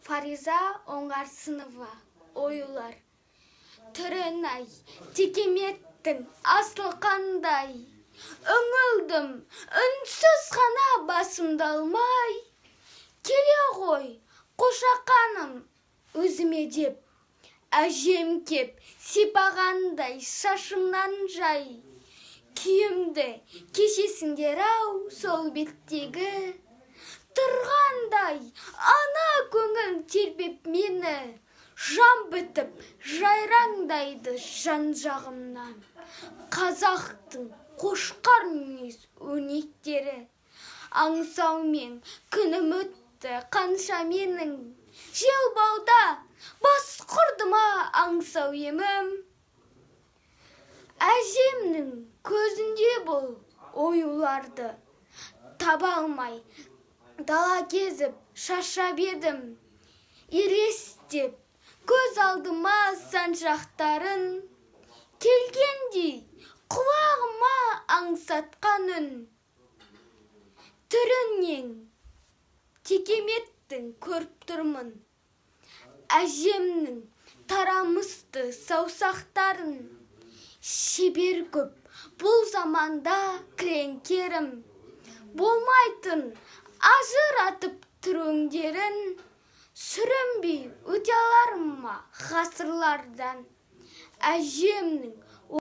Фариза Оңғарсынова. Оюлар. Түрен-ай, текеметтің асыл қандай. Үңілдім, үнсіз ғана басымды алмай. Келе ғой, қошақаным, өзіме деп. Әжем кеп, сипағандай шашымнан жай. Күйімді кешесіңдер-ау сол беттегі. Тұрғандай, ана көңіл тербеп мені. Жан бітіп, жайраңдайды жан жағымнан. Қазақтың қошқар мінез өнектері. Аңсаумен күнім өтті қанша менің. Жел бауда бас құрды ма аңсау емім. Әжемнің көзінде бұл оюларды таба алмай, дала кезіп шаршап едім. Елестеп көз алдыма санжақтарын, келгендей құлағыма аңсатқан үн. Түрінен текеметтің көріп тұрмын. Әжемнің тарамысты саусақтарын. Шебер көп бұл заманда кілеңкерім. Болмайтын ажыратып түріңдерін. Сүрінбей өте аларым ма ғасырлардан. Әжемнің